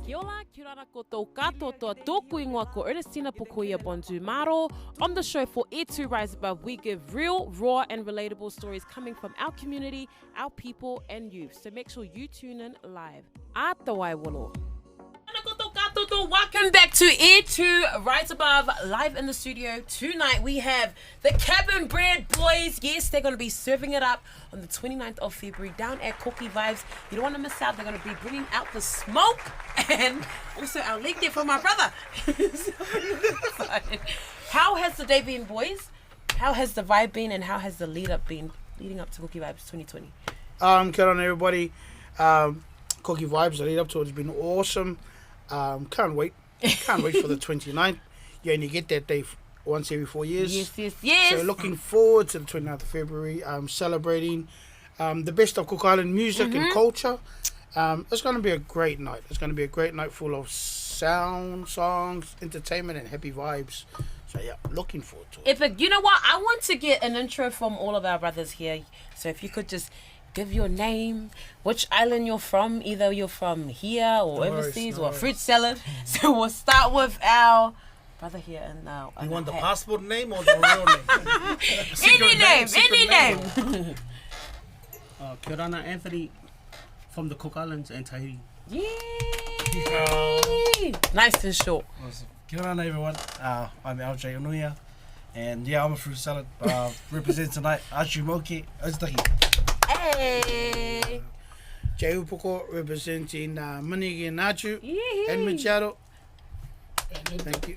Kia ora, kia ora koutou katoa tōku ingoa ko Ernestina Pukuia Bonjumaro. On the show for E2 Rise Above, we give real, raw and relatable stories coming from our community, our people and youth. So make sure you tune in live. Atawai wolo. Welcome back to E2 Rise Above, live in the studio. Tonight we have the Kabin Bread Boys. Yes, they're going to be serving it up on the 29th of February down at Cookie Vibes. You don't want to miss out. They're going to be bringing out the smoke and also our leg there for my brother. How has the day been, boys? How has the vibe been and how has the leading up to Cookie Vibes 2020? Good on everybody. Cookie Vibes, the lead up to it has been awesome. Can't wait for the 29th. You only get that day once every 4 years. Yes. So looking forward to the 29th of February. Celebrating the best of Cook Island music and culture. It's going to be a great night. It's going to be a great night full of sound, songs, entertainment and happy vibes. So yeah, looking forward to it. Epic. You know what? I want to get an intro from all of our brothers here. So if you could just give your name, which island you're from, either you're from here or overseas or fruit salad. So we'll start with our brother here and now. You want the passport name or the real name? Any name. Kia ora, Anthony from the Cook Islands and Tahiti. Yay! Nice and short. Awesome. Kia ora, everyone. I'm LJ Onuia, and yeah, I'm a fruit salad. Represent tonight, Achu Moki, Oztaki. Hey! Jay Upoko representing Manigi and Nachu and Machado. Thank you.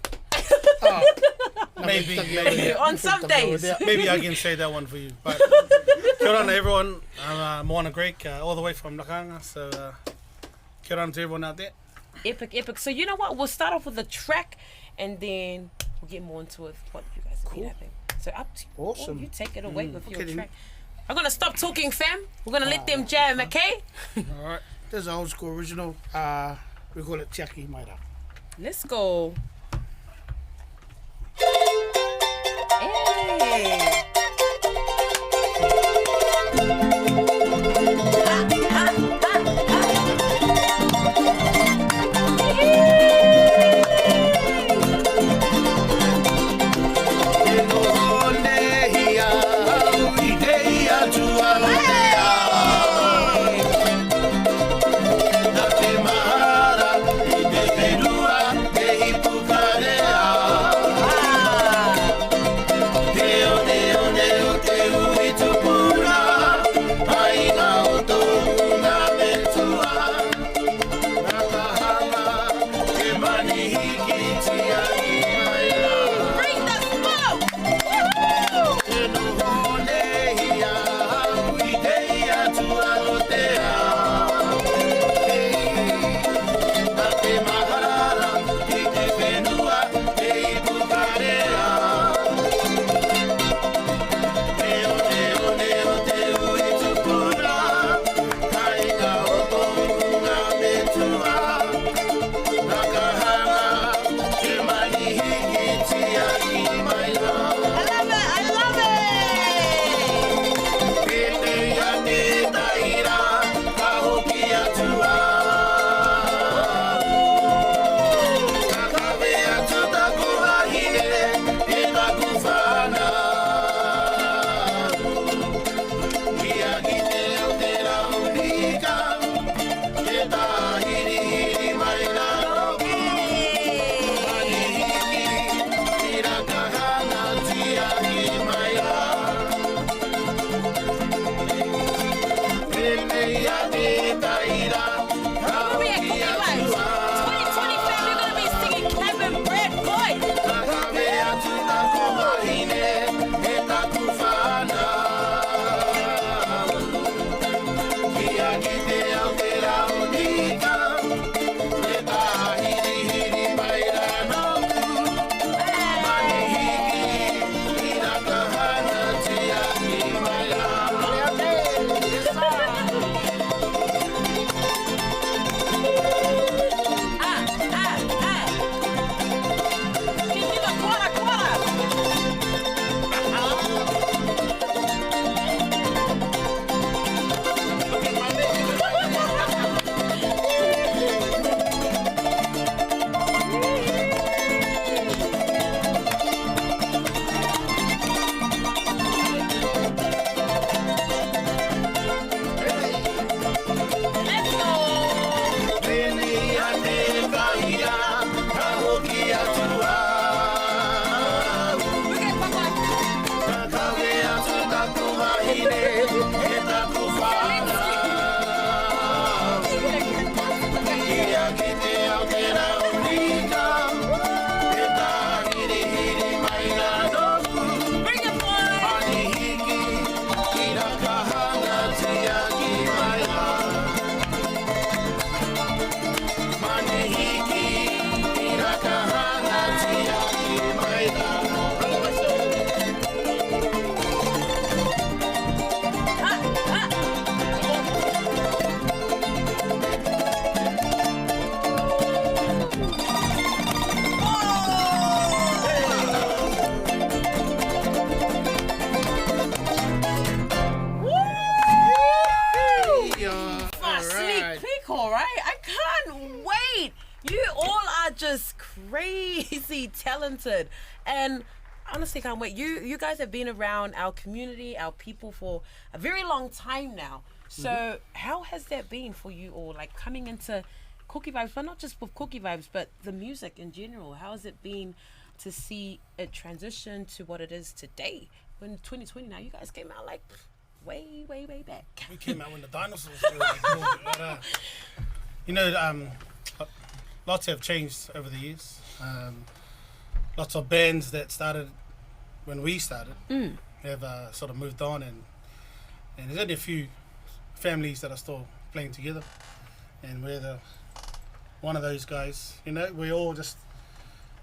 Maybe on some days. Maybe I can say that one for you. But kia ora everyone. I'm Moana Greek, all the way from Nakanga. So kia ora to everyone out there. Epic. So you know what? We'll start off with the track and then we'll get more into it, what you guys have been having. So up to you. Awesome. You take it away with your Okay, track. I'm going to stop talking, fam. We're going to let them jam, okay? Alright. There's an old school original. We call it Tiaki Maira. Let's go. Hey. Deo just crazy talented, and honestly can't wait. You guys have been around our community, our people for a very long time now. So how has that been for you all, like coming into Cookie Vibes, but not just with Cookie Vibes, but the music in general? How has it been to see it transition to what it is today? When 2020 now, you guys came out like way back. We came out when the dinosaurs were cool. But, you know, lots have changed over the years. Lots of bands that started when we started have sort of moved on, and there's only a few families that are still playing together, and we're one of those guys. You know, we're all just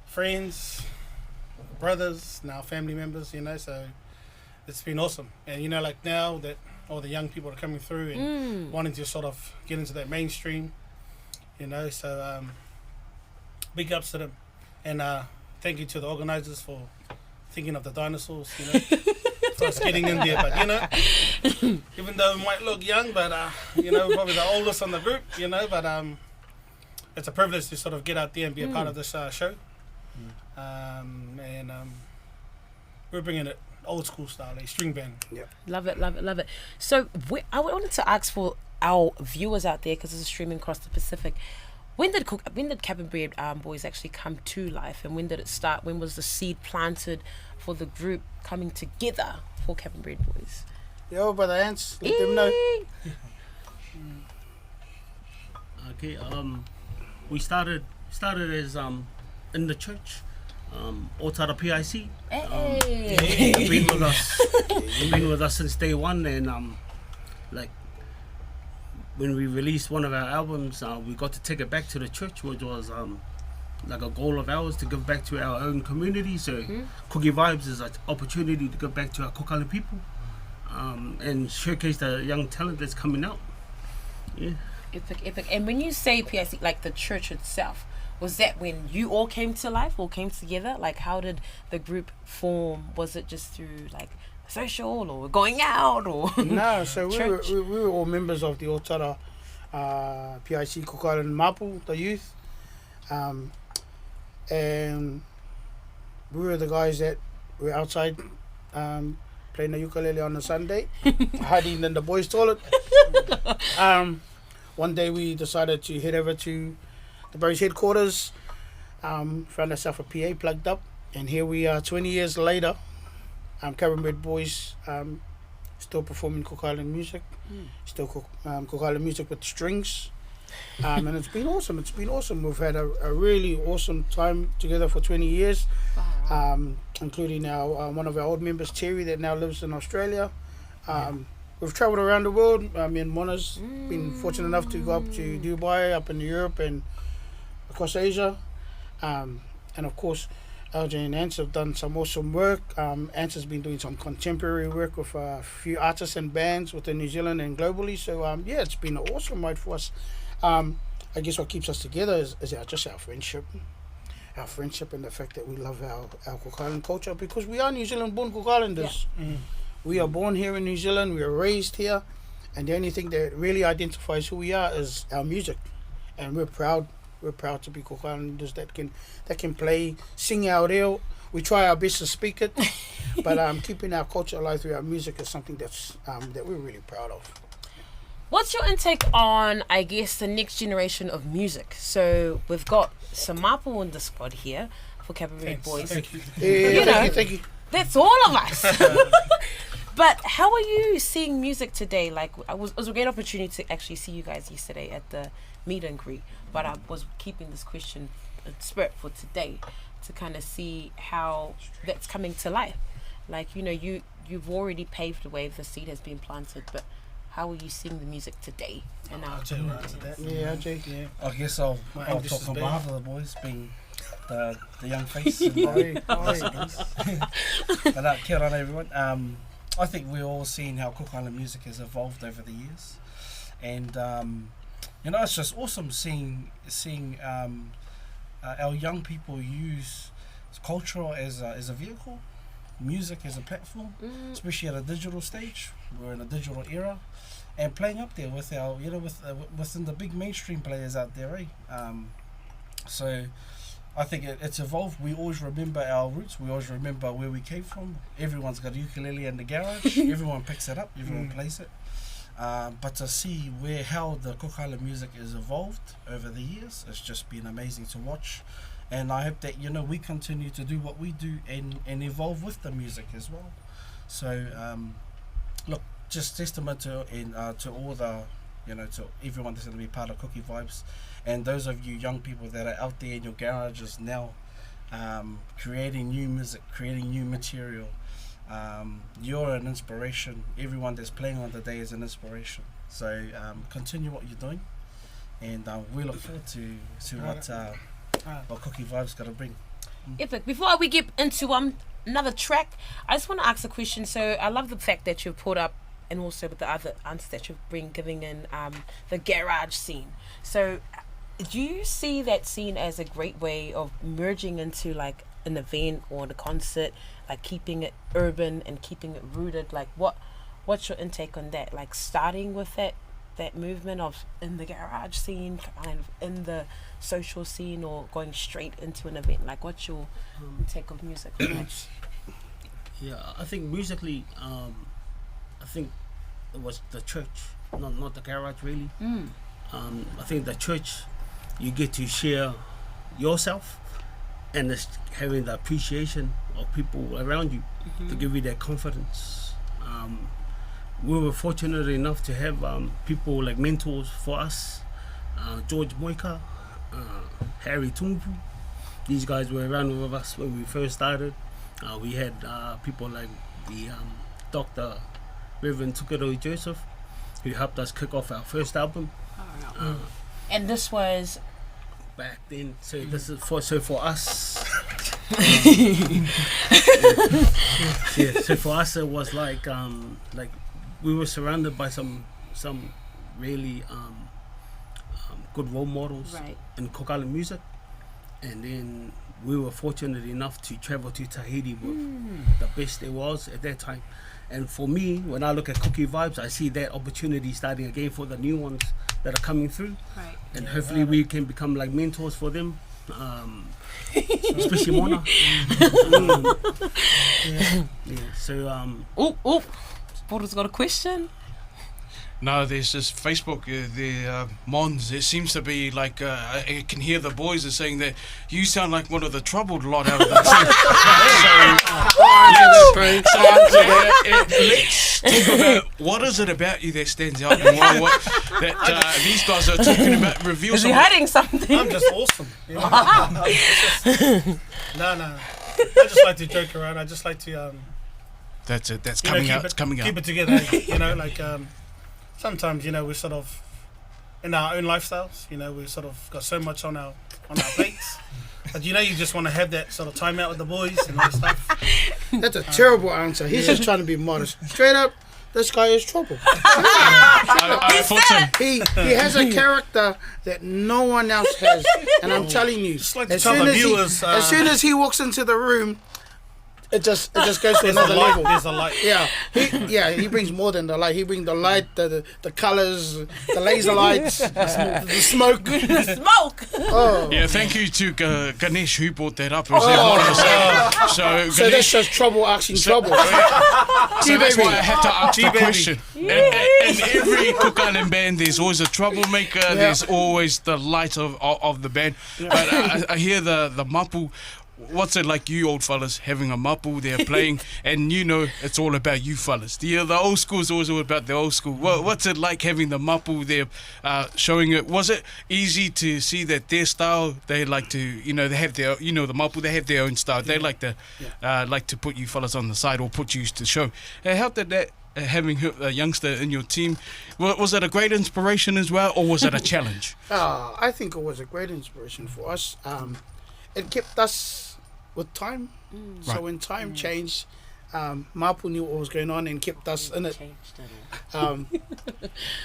friends, brothers, now family members. You know, so it's been awesome. And you know, like now that all the young people are coming through and wanting to sort of get into that mainstream. You know, so big ups to them, and thank you to the organisers for thinking of the dinosaurs. You know. For us getting in there, but you know, even though we might look young, but you know, we're probably the oldest on the group, you know, but it's a privilege to sort of get out there and be a part of this show, and we're bringing it old school style, a string band. Yeah. Love it. So I wanted to ask for our viewers out there, because it's streaming across the Pacific. When did Kabin Bread Boys actually come to life, and when did it start? When was the seed planted for the group coming together for Kabin Bread Boys? Yo, brother Ants, let them know. Okay, we started as in the church, Otara PIC. Hey. Been with us since day one, and like when we released one of our albums, we got to take it back to the church, which was like a goal of ours to give back to our own community. So Cookie Vibes is an opportunity to give back to our Cook Island people, and showcase the young talent that's coming out. Yeah. Epic. And when you say PIC, like the church itself, was that when you all came to life or came together? Like, how did the group form? Was it just through like social or going out or No, so church? we were all members of the Otara PIC Cook Island Mapu, the youth, and we were the guys that were outside playing the ukulele on a Sunday, hiding in the boys' toilet. One day we decided to head over to the Burries headquarters, found ourselves a PA plugged up, and here we are 20 years later. Kabin Bread Boys still performing Cook Island music, still Cook Island music with strings, and it's been awesome. We've had a really awesome time together for 20 years, including our one of our old members, Terry, that now lives in Australia. We've travelled around the world. Me and Mona's been fortunate enough to go up to Dubai, up in Europe and across Asia, and of course LJ and Ants have done some awesome work. Ants has been doing some contemporary work with a few artists and bands within New Zealand and globally. So yeah, it's been an awesome ride for us. I guess what keeps us together is just our friendship and the fact that we love our Cook Island culture, because we are New Zealand born Cook Islanders. We are born here in New Zealand, we are raised here, and the only thing that really identifies who we are is our music, and we're proud to be Cook Islanders that can play, sing our reo. We try our best to speak it, but keeping our culture alive through our music is something that we're really proud of. What's your intake on, I guess, the next generation of music? So we've got Samapo in the squad here for Kabin Bread Boys. Thank you. Thank you. That's all of us. But how are you seeing music today? Like, it was a great opportunity to actually see you guys yesterday at the meet and greet. But I was keeping this question in spirit for today to kind of see how that's coming to life. Like, you know, you've already paved the way, the seed has been planted, but how are you seeing the music today? And I'll tell you what to that. Yeah, Jay. Yeah. I guess I'll English talk is on bad. behalf of the boys, being the young face. And, but kia ora everyone. I think we're all seeing how Cook Island music has evolved over the years, and you know, it's just awesome seeing our young people use culture as a vehicle, music as a platform, especially at a digital stage. We're in a digital era, and playing up there with our, you know, within the big mainstream players out there, So I think it's evolved. We always remember our roots. We always remember where we came from. Everyone's got a ukulele in the garage. Everyone picks it up. Everyone plays it. But to see how the Cook Island music has evolved over the years, it's just been amazing to watch. And I hope that we continue to do what we do and evolve with the music as well. So look, just testament to all the to everyone that's going to be part of Cookie Vibes, and those of you young people that are out there in your garages now, creating new music, creating new material. You're an inspiration. Everyone that's playing on the day is an inspiration. So continue what you're doing, and we look forward to what Cookie Vibes got to bring. Epic. Before we get into another track, I just want to ask a question. So I love the fact that you've put up, and also with the other answers that you've been giving in the garage scene. So do you see that scene as a great way of merging into like an event or a concert, like keeping it urban and keeping it rooted? Like what's your intake on that? Like starting with that movement of in the garage scene, kind of in the social scene, or going straight into an event? Like what's your intake of music on that? Yeah, I think musically, I think it was the church, not the garage really. I think the church, you get to share yourself, and it's having the appreciation of people around you to give you that confidence. We were fortunate enough to have people like mentors for us, George Moika, Harry Tumpu. These guys were around with us when we first started. We had people like the Dr. Reverend Tukero Joseph, who helped us kick off our first album. And this was Back then, so this is for us. So for us it was like we were surrounded by some really good role models in Cook Island music, and then we were fortunate enough to travel to Tahiti with the best there was at that time. And for me, when I look at Cookie Vibes, I see that opportunity starting again for the new ones that are coming through. And hopefully we can become like mentors for them, especially Mona. Oh, Porter's got a question. No, there's this Facebook, Mons. It seems to be like I can hear the boys are saying that you sound like one of the troubled lot out of the team. Let's talk about what is it about you that stands out, and what that these guys are talking about. Reveal Is he hiding something? I'm just awesome. No. I just like to joke around. I just like to That's it. That's coming out. It's coming out. Keep it together. Like. Sometimes, we're sort of in our own lifestyles, we've sort of got so much on our plates. But you just want to have that sort of time out with the boys and all that stuff. That's a terrible answer. He's just trying to be modest. Straight up, this guy is trouble. I thought so. He has a character that no one else has. And I'm telling you, like as soon as he walks into the room, it just goes to another level. There's a light. Yeah, he brings more than the light. He brings the light, the colours, the laser lights, the smoke. The smoke. Oh. Yeah, thank you to Ganesh who brought that up. So that's just trouble asking trouble. So that's why I had to ask the question. In every Cook Island band, there's always a troublemaker. Yeah. There's always the light of the band. Yeah. But I hear the mapu. What's it like, you old fellas having a mapu there playing, and it's all about you fellas? The old school is always all about the old school. What's it like having the mapu there, showing it? Was it easy to see that their style, they like to, they have their, the mapu, they have their own style. They like to put you fellas on the side or put you to show. How did that, having a youngster in your team, was it a great inspiration as well, or was it a challenge? I think it was a great inspiration for us. It kept us with time. So when time changed, Mapu knew what was going on and kept us in it.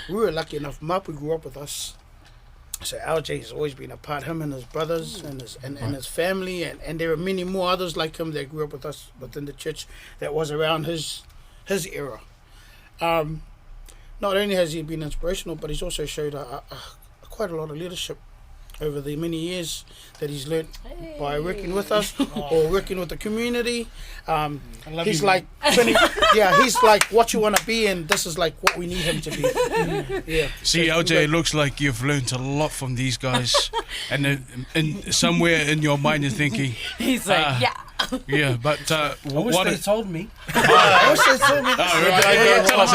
We were lucky enough. Mapu grew up with us. So LJ has always been a part, him and his brothers and his family, and there are many more others like him that grew up with us within the church that was around his era. Not only has he been inspirational, but he's also showed quite a lot of leadership over the many years that he's learnt by working with us or working with the community. He's you, like 20, he's like what you want to be, and this is like what we need him to be. Yeah. See, LJ, it looks like you've learned a lot from these guys, and somewhere in your mind you're thinking, He's like, yeah. yeah, but I wish what? they told me. I wish they told me. Tell us,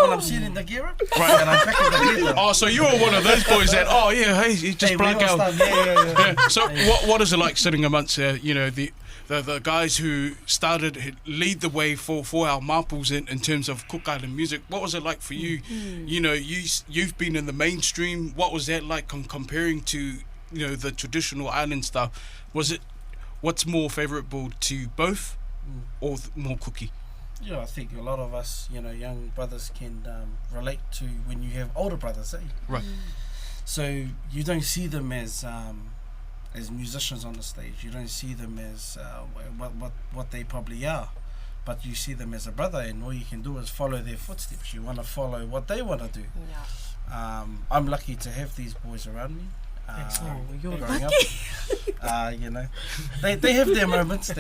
When I'm seeing the gear up, Right. and I'm packing the gear up. Oh, so you were one of those boys that, oh yeah, hey, you just Hey, we plug all out. start- yeah. Yeah. So what is it like sitting amongst the guys who lead the way for our maples in terms of Cook Island music? What was it like for you? You know, you've been in the mainstream. What was that like comparing to the traditional island stuff? What's more favourable to both, or more cookie? Yeah, I think a lot of us, young brothers can relate to when you have older brothers, eh? Right. So you don't see them as musicians on the stage. You don't see them as what they probably are, but you see them as a brother, and all you can do is follow their footsteps. You want to follow what they want to do. Yeah. I'm lucky to have these boys around me. You're growing up, they have their moments.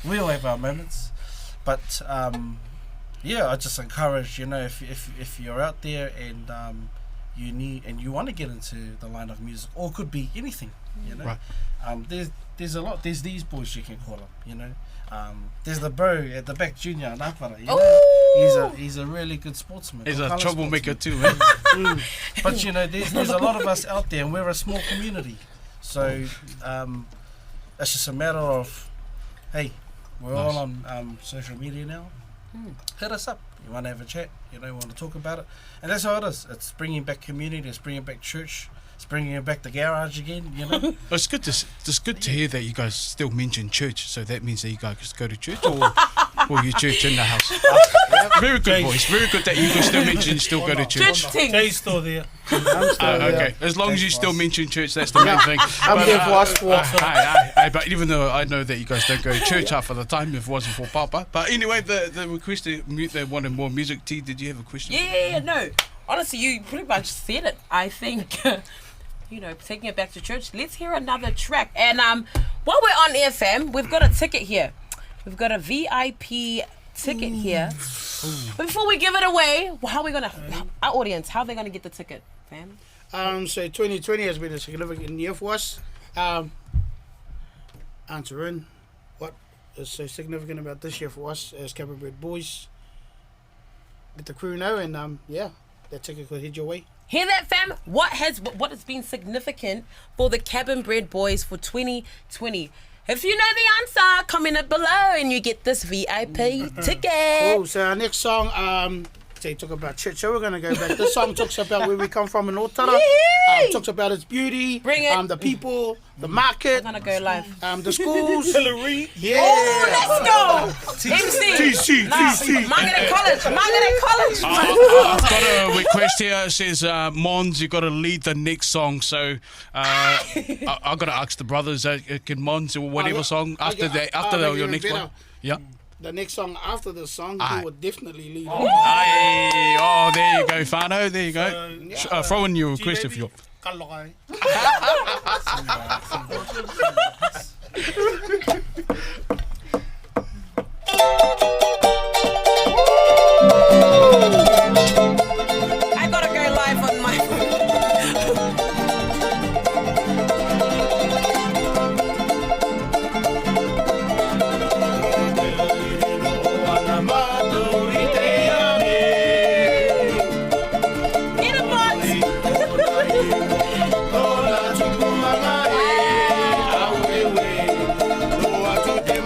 We all have our moments, but I just encourage, if you're out there and you want to get into the line of music, or could be anything, Right. There's a lot. There's these boys you can call them, there's the bro at the back, Junior Napara, he's a really good sportsman. He's a colour troublemaker sportsman. too, eh? But there's a lot of us out there, and we're a small community, so it's just a matter of, hey, we're all on social media now. Hit us up. You want to have a chat? Want to talk about it, and that's how it is. It's bringing back community. It's bringing back church. It's bringing back the garage again. It's good to hear that you guys still mention church. So that means that you guys go to church, or you church in the house. Very good, boys. Very good that you guys still mention you still go to church. Church thing. Jay's still there. Okay, as long as you still mention church, that's the main thing. I'm there for us for. But even though I know that you guys don't go to church half of the time, if it wasn't for Papa. But anyway, the request to mute, they wanted more music. T, did you have a question? Yeah, no. Honestly, you pretty much said it. I think, taking it back to church. Let's hear another track. And while we're on air, fam, we've got a ticket here. We've got a VIP ticket here. But before we give it away, our audience, how are they gonna get the ticket, fam? So 2020 has been a significant year for us. Answering what is so significant about this year for us as Kabin Bread Boys. Let the crew know, and that ticket could head your way. Hear that, fam? What has been significant for the Kabin Bread Boys for 2020? If you know the answer, comment it below and you get this VIP ticket. Cool. So our next song, they talk about church, so we're gonna go back. This song talks about where we come from in Otara. Talks about its beauty, Bring it. the people, the market, I'm gonna go live. the schools. Hillary. Yeah. Oh, let's go! MC. Margaret College. I've got a request here. It says, Mons, you got to lead the next song. So I've got to ask the brothers, can Mons or whatever song after your next one? Yeah. The next song after this song, you would definitely lead. Oh, there you go, Fano. There you go. Throw in your request if you. Kalokai. I gotta go live on my Loa tu te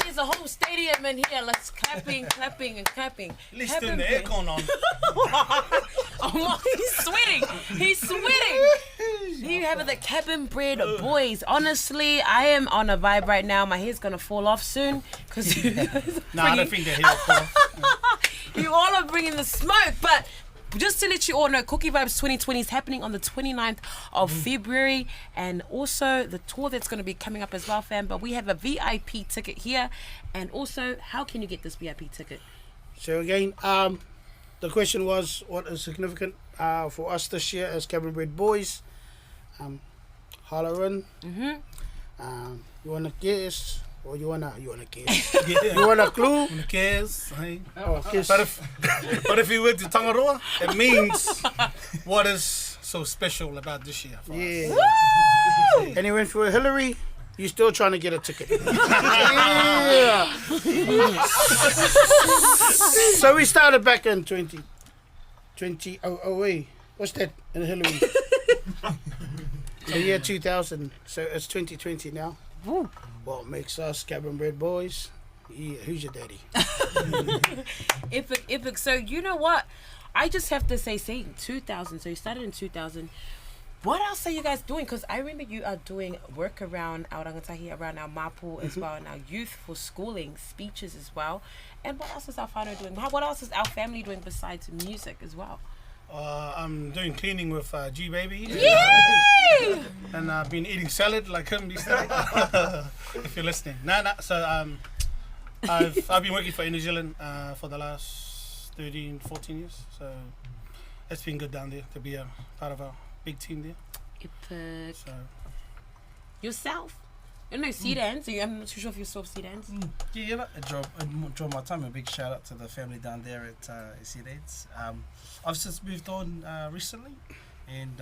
there's a whole stadium in here. Let's clapping and clapping. At least turn the aircon on. Oh my, he's sweating. Here you have it, the Kabin Bread Boys. Honestly, I am on a vibe right now. My hair's gonna fall off soon because you guys No, I don't think they're here. you all are bringing the smoke. But just to let you all know, Cookie Vibes 2020 is happening on the 29th of February, and also the tour that's going to be coming up as well, fam. But we have a VIP ticket here, and also, how can you get this VIP ticket? So again, the question was, what is significant for us this year as Kabin Bread Boys? Holler in. You want to guess? Or you wanna guess? You want a clue? Who cares? Hey? Oh, guess. But if you went to Tangaroa, it means what is so special about this year for us. Yeah. And he went for Hillary. You're still trying to get a ticket. Yeah. So we started back in 2008. What's that in Hillary? The year 2000. So it's 2020 now. What makes us Kabin Bread Boys? Yeah, who's your daddy? Epic. So you know what? I just have to say 2000. So you started in 2000. What else are you guys doing? Because I remember you are doing work around our Rangatahi, around our Mapu as well, and our youth for schooling, speeches as well. And what else is our whānau doing? What else is our family doing besides music as well? I'm doing cleaning with G Baby. Yay! And I've been eating salad like him these days. If you're listening. So I've been working for New Zealand for the last 13, 14 years. So it's been good down there to be a part of a big team there. Epic. So Yourself? No, Sedans. I'm not too sure if you're still Sedans. Yeah, I enjoy my time. A big shout out to the family down there at Sedans. I've since moved on recently, and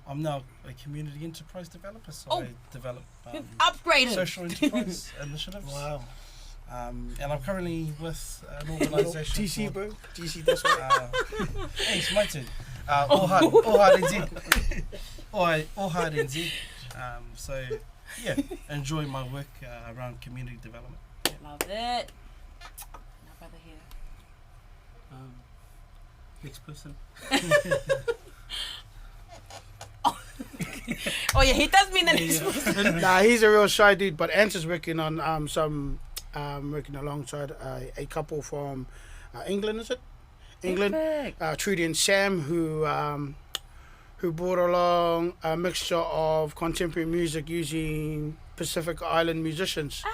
I'm now a community enterprise developer. So I develop You've upgraded. social enterprise initiatives. wow. And I'm currently with an organisation. TC, bro. TC, that's right. Hey, it's my turn. All hard NZ. So yeah, enjoy my work around community development. Love it. My brother here. Next person. Oh yeah, he does mean the next person. Nah, he's a real shy dude, but Ant's working on working alongside a couple from England, is it? England. Epic. Trudy and Sam, who brought along a mixture of contemporary music using Pacific Island musicians.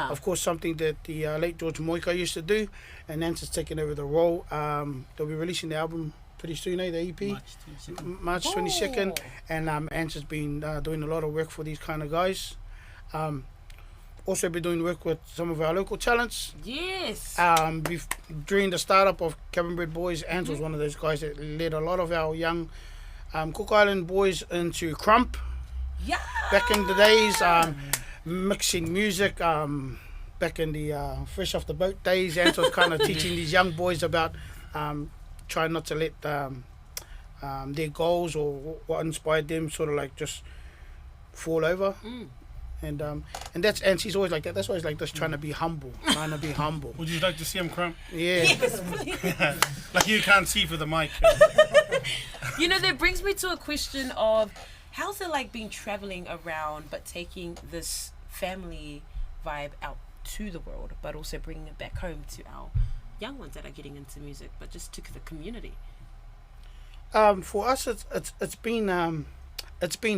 Of course, something that the late George Moika used to do, and Nance's taken over the role. They'll be releasing the album pretty soon, the EP? March 22nd. And Nance's been doing a lot of work for these kind of guys. Also been doing work with some of our local talents. Yes. During the startup of Kabin Bread Boys, Ants was one of those guys that led a lot of our young Cook Island boys into crump. Yeah. Back in the days, mixing music, back in the fresh off the boat days, Ants was kind of teaching these young boys about trying not to let their goals or what inspired them sort of like just fall over. And that's, and she's always like that. That's why he's like this, trying to be humble. Would you like to see him crump? Yeah. Yes, please. Like you can't see for the mic. You know, that brings me to a question of how's it like being traveling around but taking this family vibe out to the world, but also bringing it back home to our young ones that are getting into music, but just to the community. For us, it's been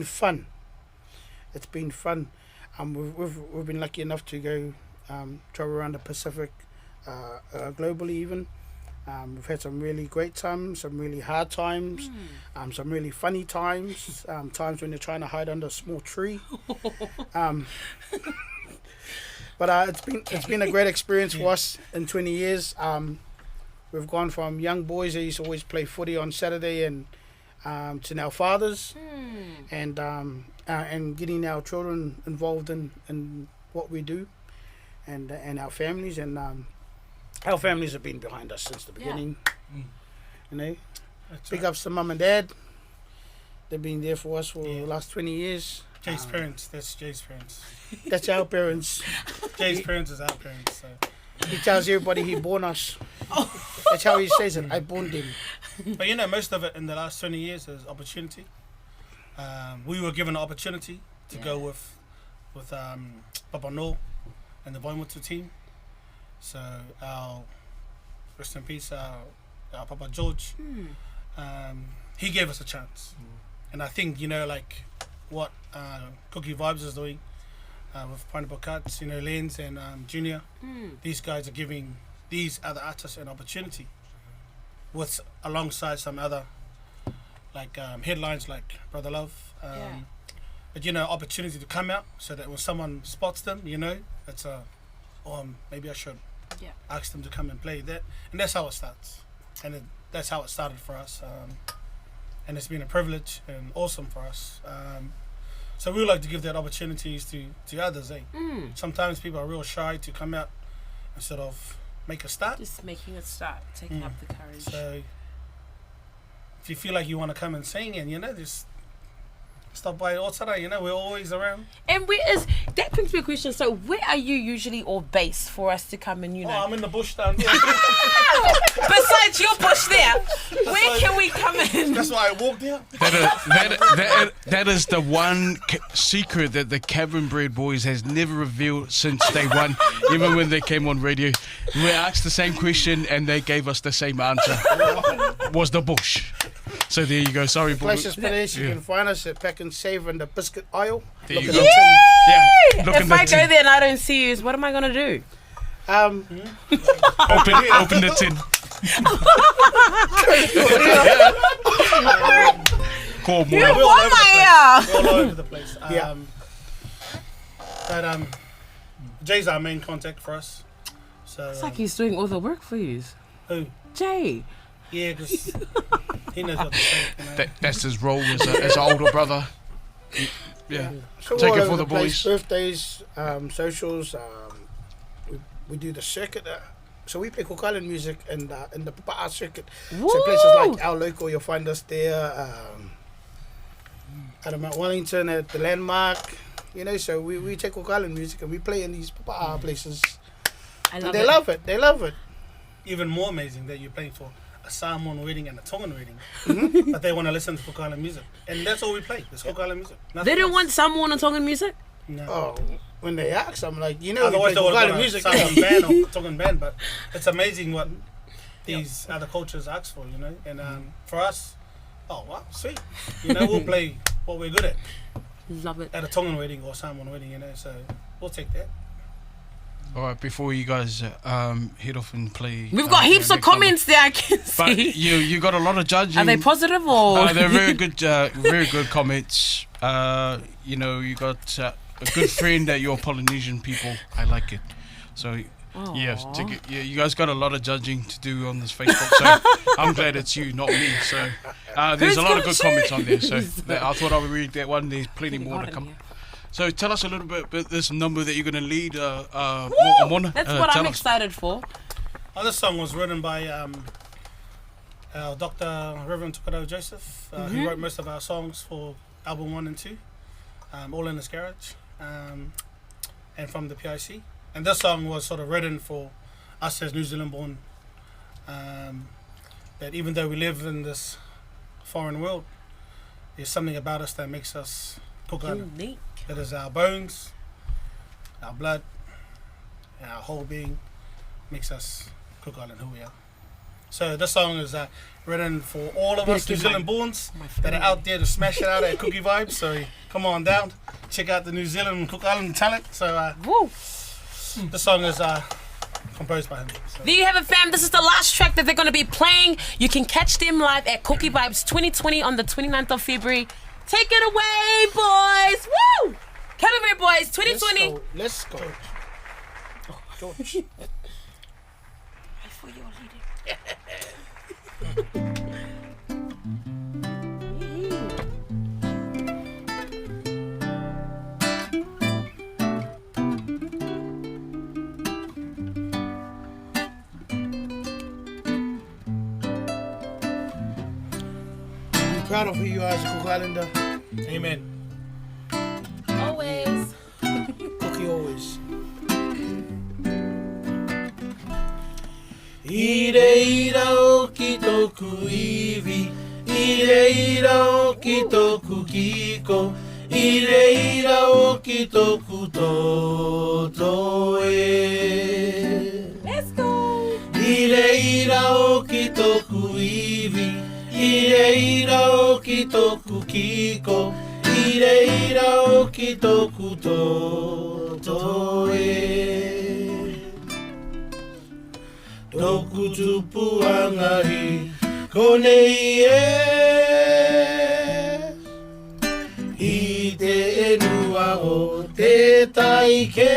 fun. It's been fun. We've been lucky enough to go travel around the Pacific, globally even. We've had some really great times, some really hard times, some really funny times, times when you're trying to hide under a small tree. But it's been a great experience for us in 20 years. We've gone from young boys that used to always play footy on Saturday and to now fathers, and getting our children involved in what we do, and our families, and our families have been behind us since the beginning. You know, big ups to mum and dad. They've been there for us for the last 20 years. Jay's parents. That's Jay's parents. That's our parents. Jay's parents is our parents. So. He tells everybody he born us. That's how he says it. I born them. But you know, most of it in the last 20 years is opportunity. We were given an opportunity to go with Papa No and the Vaimotu team. So our rest in peace, our Papa George. He gave us a chance, and I think like what Cookie Vibes is doing with Pineapple Cuts, Lens and Junior. These guys are giving these other artists an opportunity, with alongside some other headlines like Brother Love. But opportunity to come out so that when someone spots them, it's maybe I should ask them to come and play that, and that's how it starts, and that's how it started for us. And it's been a privilege and awesome for us. So we would like to give that opportunities to others. Sometimes people are real shy to come out and sort of make a start. Just making it start, taking up the courage. So if you feel like you want to come and sing, and just stop by Otara, we're always around. And that brings me a question. So where are you usually all based for us to come and I'm in the bush down there. Besides your bush there, where can we come in? That's why I walked there. That is the one secret that the Kabin Bread Boys has never revealed since day one. Even when they came on radio, we asked the same question and they gave us the same answer. Was the bush. So there you go. Sorry, boy. Closest place you can find us at Pack and Save in the biscuit aisle. There you Look go. at the tin. Look If in the I tin. go there and I don't see you, what am I going to do? Open the tin. Call You more. want my We're all over the place. Yeah. But Jay's our main contact for us. So It's like he's doing all the work for you. who? Jay. Yeah, because he knows what to say. That's his role as an older brother. Yeah. So Take all it over for the place, boys. Birthdays, socials. We do the circuit. So we play Cook Island music in the Papa'a circuit. Woo! So places like our local, you'll find us there. At Mount Wellington at the Landmark. So we take Cook Island music and we play in these Papa'a places. I And they love it. They love it. Even more amazing that you're playing for a Samoan wedding and a Tongan wedding, but they want to listen to Cook Island music, and that's all we play. It's Cook Island music. Nothing They don't else. want Samoan and Tongan music? No. Oh, when they ask, I'm like, we Otherwise, play they would Cook have Island got a music. Samoan band or Tongan band, but it's amazing what these other cultures ask for, And for us, oh wow, sweet. We'll play what we're good at Love it. a Tongan wedding or Samoan wedding, So we'll take that. All right, before you guys head off and play. We've got heaps your of next number. comments there, I can But see. you got a lot of judging. Are they positive or? They're very good comments. You got a good friend that you're Polynesian people. I like it. So yes, you guys got a lot of judging to do on this Facebook. So I'm glad it's you, not me. So there's Who's a lot of gonna good comments on there. So choose? I thought I would read that one. There's plenty more to Hot in come. here. So tell us a little bit about this number that you're going to lead. Mona. That's what Tell I'm us. excited for. This song was written by our Dr. Reverend Tukaro Joseph, who wrote most of our songs for album 1 and 2, all in his garage, and from the PIC. And this song was sort of written for us as New Zealand born, that even though we live in this foreign world, there's something about us that makes us Cook Island. Unique. It is our bones, our blood, and our whole being makes us Cook Island who we are. So this song is written for all of us New Zealand borns that are out there to smash it out at Cookie Vibes. So come on down, check out the New Zealand Cook Island talent. So Woo. this song is composed by him. So. There you have it, fam. This is the last track that they're going to be playing. You can catch them live at Cookie Vibes 2020 on the 29th of February. Take it away, boys. Woo! Kabin Bread Boys 2020. Let's go. Oh, George. Before you're Proud of who you are as a Cook Islander. Amen. I reira o ki toku iwi, I reira o ki toku kiko, I reira o ki toku toto e. Let's go. I reira o ki toku iwi, I reira o ki toku kiko, I reira o ki toku toto e. Toku tupu angahi, konei e. I te enua o te taike.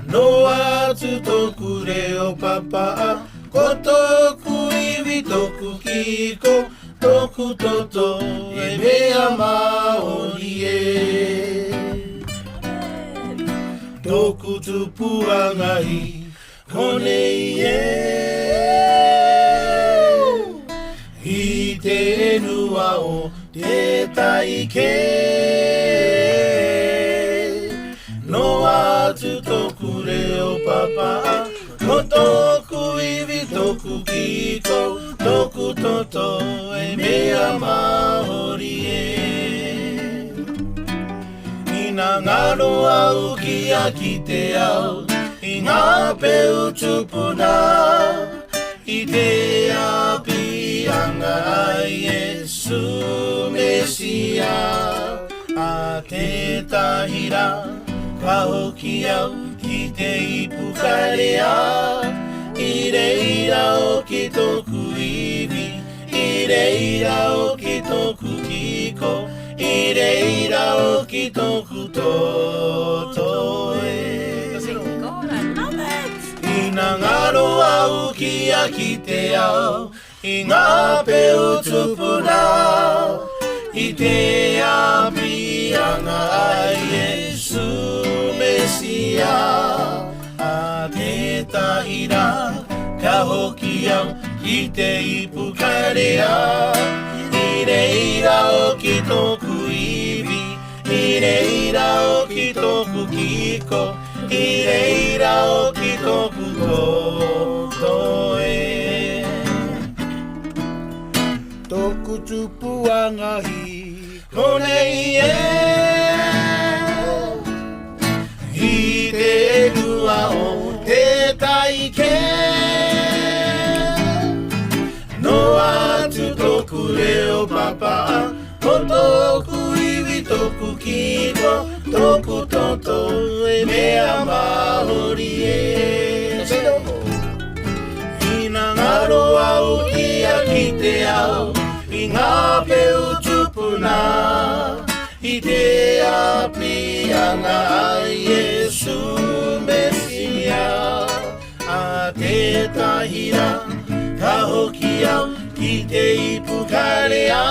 No atu toku reo papa, ko toku iwi toku kiko, toku toto e mea maori e. Toku tupu angahi, konei e. I te enua o te taike. No atu toku reo papa, ko toku iwi toku kiko, toku toto e mea maori e. Ina ngaro au ki a ki te ao, I ngā peu tupuna, I te api anga ai Yesu Mesia. A te tahira, ka hoki au ki te ipu karea. I reira o ki toku iwi, I reira o ki toku kiko, I reira o ki toku toto e. God, I love it. Ina ngaro au ki a ki te ao, I ngā peu tupuna, I te api anga ai Yesu Mesia. A te tahira, ka hoki au ki te ipu karea. I reira o ki toku iwi, I reira o ki toku kiko, I reira o ki toku toto e. Toku tupu angahi, konei e. I te enua o te taike. No atu toku reo papa, ko toku iwi toku kiko, toku toto e mea maori e. Ina ngaro au ki a ki te ao, I ngā peu tupuna, I te api anga ai Yesu Mesia. A te tahira, ka hoki au ki te ipu karea.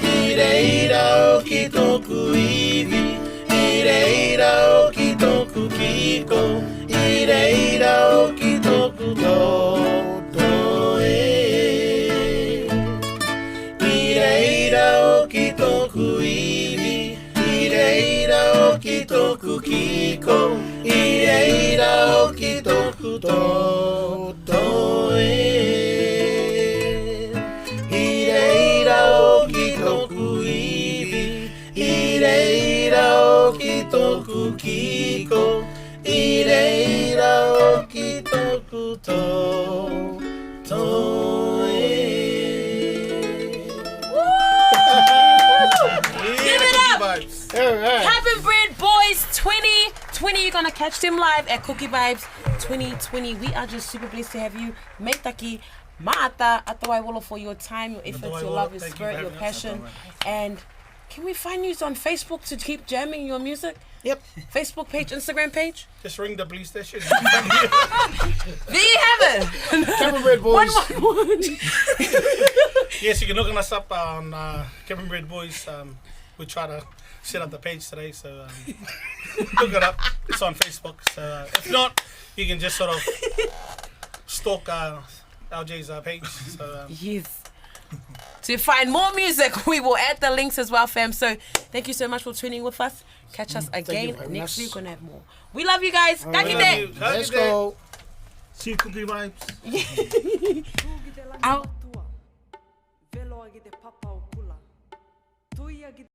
I reira o ki toku iwi, I reira o ki toku kiko, I reira o ki toku toto e. I reira o ki toku iwi, I reira o ki toku kiko, I reira o ki toku toto e. I reira o ki toku iwi, I reira o ki toku kiko, I reira o ki toku toto e. Give it up. All right. Cabin Bread Boys 2020. You're gonna catch them live at Cookie Vibes 2020. We are just super blessed to have you. Meitaki, Maata, Atawai Wolo for your time, your efforts, your love, your spirit, your passion. And can we find you on Facebook to keep jamming your music? Yep. Facebook page, Instagram page? Just ring the police station. There you have it. Cabin Bread Boys. 111. Yes, you can look us up on Kabin Bread Boys. We try to set up the page today, so look it up. It's on Facebook. So if not, you can just sort of stalk LJ's page. So Yes. to find more music. We will add the links as well, fam. So thank you so much for tuning with us. Catch us again very next much. week. We're going to have more. We love you guys. Kakite. Let's go. See you, Cookie Vibes. Out.